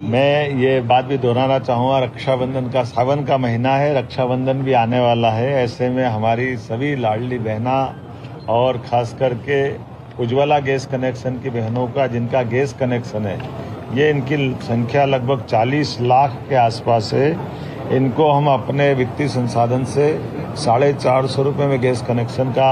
मैं ये बात भी दोहराना चाहूँगा, रक्षाबंधन का सावन का महीना है, रक्षाबंधन भी आने वाला है। ऐसे में हमारी सभी लाडली बहना और खास करके उज्ज्वला गैस कनेक्शन की बहनों का जिनका गैस कनेक्शन है, ये इनकी संख्या लगभग 40 लाख के आसपास है। इनको हम अपने वित्तीय संसाधन से 450 रुपये में गैस कनेक्शन का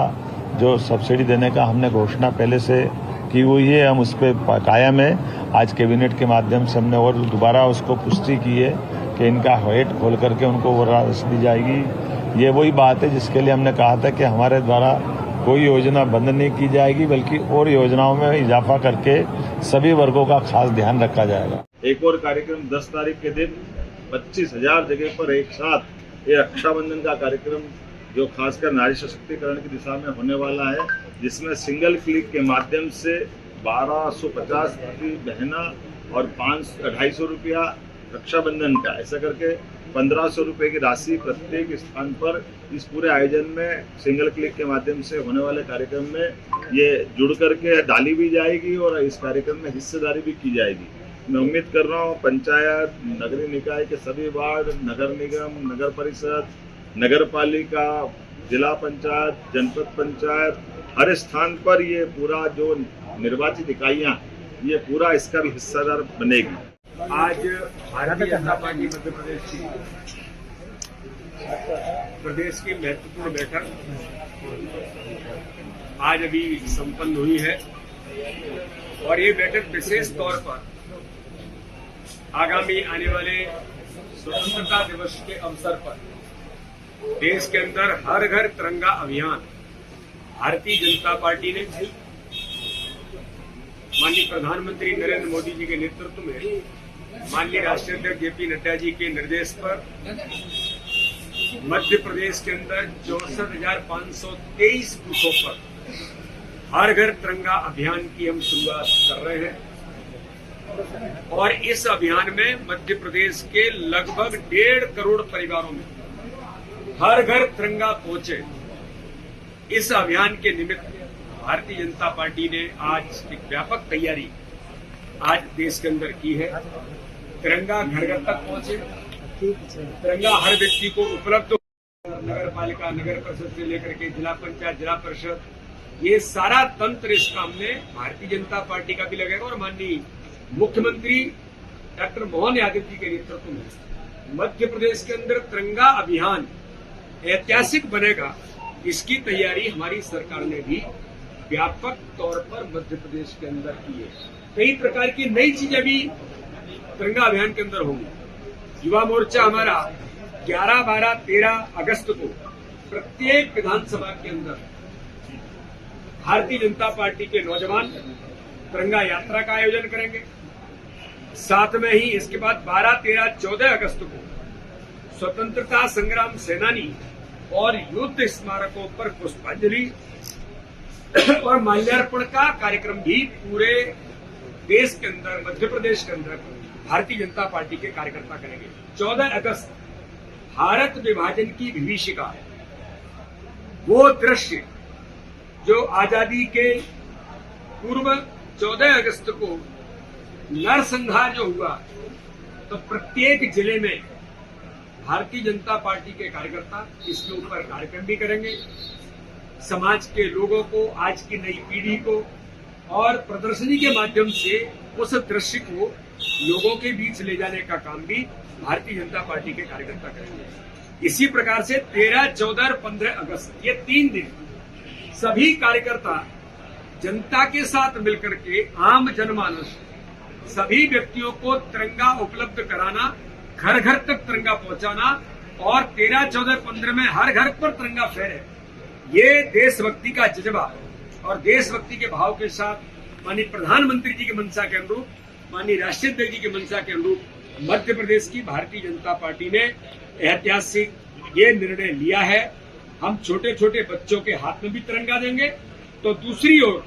जो सब्सिडी देने का हमने घोषणा पहले से की हुई है, हम उस पर कायम है। आज कैबिनेट के माध्यम से हमने और दोबारा उसको पुष्टि की है कि इनका वेट खोल करके उनको वो राशि दी जाएगी। ये वही बात है जिसके लिए हमने कहा था कि हमारे द्वारा कोई योजना बंद नहीं की जाएगी, बल्कि और योजनाओं में इजाफा करके सभी वर्गों का खास ध्यान रखा जाएगा। एक और कार्यक्रम 10 तारीख के दिन 25,000 जगह पर एक साथ ये रक्षाबंधन का कार्यक्रम जो खासकर नारी सशक्तिकरण की दिशा में होने वाला है, जिसमें सिंगल क्लिक के माध्यम से 1250 प्रति बहना और 250 रुपया रक्षाबंधन का, ऐसा करके 1500 रुपये की राशि प्रत्येक स्थान पर इस पूरे आयोजन में सिंगल क्लिक के माध्यम से होने वाले कार्यक्रम में ये जुड़ करके डाली भी जाएगी और इस कार्यक्रम में हिस्सेदारी भी की जाएगी। मैं उम्मीद कर रहा हूँ पंचायत, नगरीय निकाय के सभी वार्ड, नगर निगम, नगर परिषद, नगर पालिका, जिला पंचायत, जनपद पंचायत, हर स्थान पर ये पूरा जो निर्वाचित इकाइयां, ये पूरा इसका भी हिस्सेदार बनेगी। आज भारतीय जनता पार्टी मध्य प्रदेश की महत्वपूर्ण बैठक आज अभी संपन्न हुई है और ये बैठक विशेष तौर पर आगामी आने वाले स्वतंत्रता दिवस के अवसर पर देश के अंदर हर घर तिरंगा अभियान भारतीय जनता पार्टी ने माननीय प्रधानमंत्री नरेंद्र मोदी जी के नेतृत्व में माननीय राष्ट्रीय अध्यक्ष जेपी नड्डा जी के निर्देश पर मध्य प्रदेश के अंदर 64,523 बूथों पर हर घर तिरंगा अभियान की हम शुरुआत कर रहे हैं और इस अभियान में मध्य प्रदेश के लगभग 1.5 करोड़ परिवारों में हर घर तिरंगा पहुंचे। इस अभियान के निमित्त भारतीय जनता पार्टी ने आज एक व्यापक तैयारी आज देश के अंदर की है। तिरंगा घर घर तक पहुंचे, तिरंगा हर व्यक्ति को उपलब्ध हो। नगर पालिका, नगर परिषद से लेकर के जिला पंचायत, जिला परिषद, ये सारा तंत्र इस काम में भारतीय जनता पार्टी का भी लगेगा और माननीय मुख्यमंत्री डॉक्टर मोहन यादव जी के नेतृत्व में मध्य प्रदेश के अंदर तिरंगा अभियान ऐतिहासिक बनेगा। इसकी तैयारी हमारी सरकार ने भी व्यापक तौर पर मध्य प्रदेश के अंदर की है। कई प्रकार की नई चीजें भी तिरंगा अभियान के अंदर होंगी। युवा मोर्चा हमारा 11, 12, 13 अगस्त को प्रत्येक विधानसभा के अंदर भारतीय जनता पार्टी के नौजवान तिरंगा यात्रा का आयोजन करेंगे। साथ में ही इसके बाद 12, 13, 14 अगस्त को स्वतंत्रता संग्राम सेनानी और युद्ध स्मारकों पर पुष्पांजलि और माल्यार्पण का कार्यक्रम भी पूरे देश के अंदर, मध्य प्रदेश के अंदर भारतीय जनता पार्टी के कार्यकर्ता करेंगे। 14 अगस्त भारत विभाजन की विभीषिका, वो दृश्य जो आजादी के पूर्व 14 अगस्त को नरसंहार जो हुआ, तो प्रत्येक जिले में भारतीय जनता पार्टी के कार्यकर्ता इसके ऊपर कार्यक्रम भी करेंगे। समाज के लोगों को, आज की नई पीढ़ी को और प्रदर्शनी के माध्यम से उस दृश्य को लोगों के बीच ले जाने का काम भी भारतीय जनता पार्टी के कार्यकर्ता करेंगे। इसी प्रकार से 13, 14 और 15 अगस्त ये 3 दिन सभी कार्यकर्ता जनता के साथ मिलकर के आम जनमानस, सभी व्यक्तियों को तिरंगा उपलब्ध कराना, घर घर तक तिरंगा पहुंचाना और 13, 14, 15 में हर घर पर तिरंगा फहरे। ये देशभक्ति का जज्बा और देशभक्ति के भाव के साथ माननीय प्रधानमंत्री जी की मंशा के अनुरूप, माननीय राष्ट्रीय अध्यक्ष जी की मंशा के अनुरूप मध्य प्रदेश की भारतीय जनता पार्टी ने ऐतिहासिक ये निर्णय लिया है। हम छोटे छोटे बच्चों के हाथ में भी तिरंगा देंगे, तो दूसरी ओर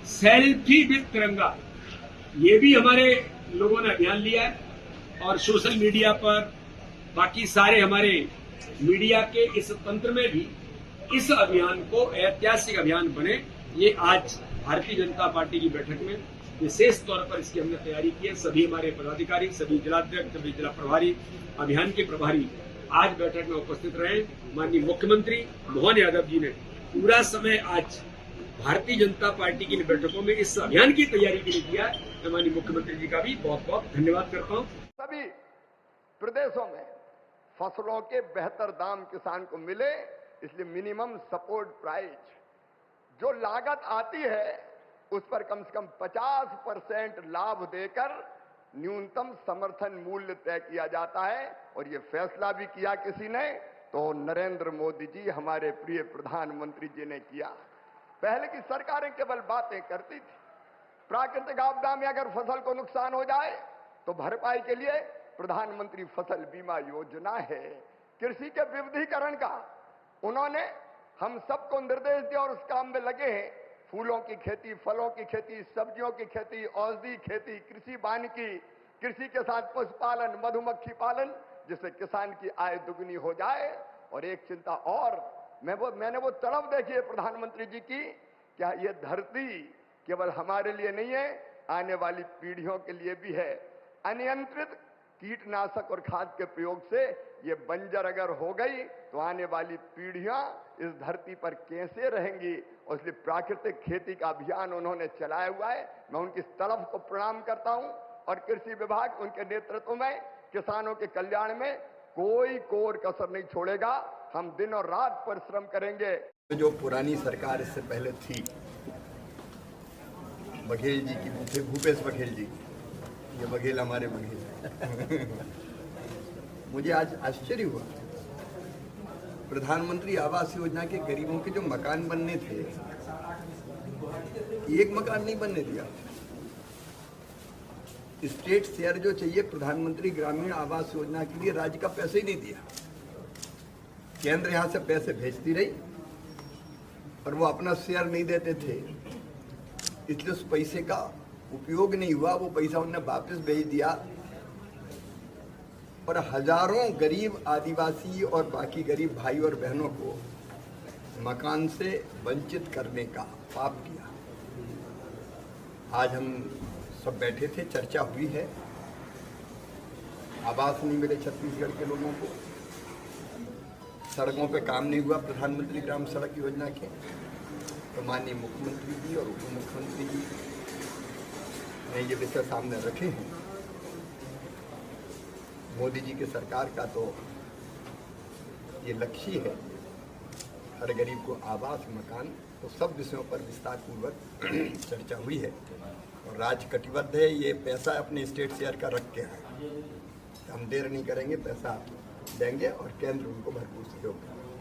सेल्फी विद तिरंगा, ये भी हमारे लोगों ने अभियान लिया है और सोशल मीडिया पर, बाकी सारे हमारे मीडिया के इस तंत्र में भी इस अभियान को ऐतिहासिक अभियान बने, ये आज भारतीय जनता पार्टी की बैठक में विशेष तौर पर इसकी हमने तैयारी की है। सभी हमारे पदाधिकारी, सभी जिलाध्यक्ष, सभी जिला प्रभारी, अभियान के प्रभारी आज बैठक में उपस्थित रहे। माननीय मुख्यमंत्री मोहन यादव जी ने पूरा समय आज भारतीय जनता पार्टी की बैठकों में इस अभियान की तैयारी के लिए दिया। मैं माननीय मुख्यमंत्री जी का भी बहुत बहुत धन्यवाद करता हूँ। सभी प्रदेशों में फसलों के बेहतर दाम किसान को मिले, इसलिए मिनिमम सपोर्ट प्राइस जो लागत आती है उस पर कम से कम 50% लाभ देकर न्यूनतम समर्थन मूल्य तय किया जाता है। और ये फैसला भी किया किसी ने, तो नरेंद्र मोदी जी हमारे प्रिय प्रधानमंत्री जी ने किया। पहले की सरकारें केवल बातें करती थी। प्राकृतिक आपदा में अगर फसल को नुकसान हो जाए तो भरपाई के लिए प्रधानमंत्री फसल बीमा योजना है। कृषि के विविधीकरण का उन्होंने हम सबको निर्देश दिया और उस काम में लगे हैं। फूलों की खेती, फलों की खेती, सब्जियों की खेती, औषधि खेती, कृषि वानिकी, कृषि के साथ पशुपालन, मधुमक्खी पालन, जिससे किसान की आय दुगनी हो जाए। और एक चिंता और, मैंने वो तड़प देखी है प्रधानमंत्री जी की, क्या ये धरती केवल हमारे लिए नहीं है, आने वाली पीढ़ियों के लिए भी है। अनियंत्रित कीटनाशक और खाद के प्रयोग से ये बंजर अगर हो गई तो आने वाली पीढ़ियां इस धरती पर कैसे रहेंगी। और इसलिए प्राकृतिक खेती का अभियान उन्होंने चलाया हुआ है। मैं उनकी तड़फ को प्रणाम करता हूं और कृषि विभाग उनके नेतृत्व में किसानों के कल्याण में कोई कोर कसर नहीं छोड़ेगा। हम दिन और रात परिश्रम करेंगे। जो पुरानी सरकार इससे पहले थी, बघेल जी की, भूपेश बघेल जी, ये बघेल हमारे बघेल मुझे आज आश्चर्य हुआ, प्रधानमंत्री आवास योजना के गरीबों के जो मकान बनने थे, एक मकान नहीं बनने दिया। स्टेट शेयर जो चाहिए प्रधानमंत्री ग्रामीण आवास योजना के लिए, राज्य का पैसे ही नहीं दिया। केंद्र यहां से पैसे भेजती रही और वो अपना शेयर नहीं देते थे, इसलिए उस पैसे का उपयोग नहीं हुआ। वो पैसा उन्होंने वापस भेज दिया और हजारों गरीब आदिवासी और बाकी गरीब भाई और बहनों को मकान से वंचित करने का पाप किया। आज हम सब बैठे थे, चर्चा हुई है, आवास नहीं मिले छत्तीसगढ़ के लोगों को, सड़कों पे काम नहीं हुआ प्रधानमंत्री ग्राम सड़क योजना के, तो माननीय मुख्यमंत्री जी और उप मुख्यमंत्री जी ने ये विषय सामने रखे हैं। मोदी जी की सरकार का तो ये लक्ष्य है, हर गरीब को आवास, मकान, तो सब विषयों पर विस्तार पूर्वक चर्चा हुई है और राज्य कटिबद्ध है। ये पैसा अपने स्टेट शेयर का रख के है, हम देर नहीं करेंगे, पैसा देंगे और केंद्र उनको भरपूर सहयोग करेगा।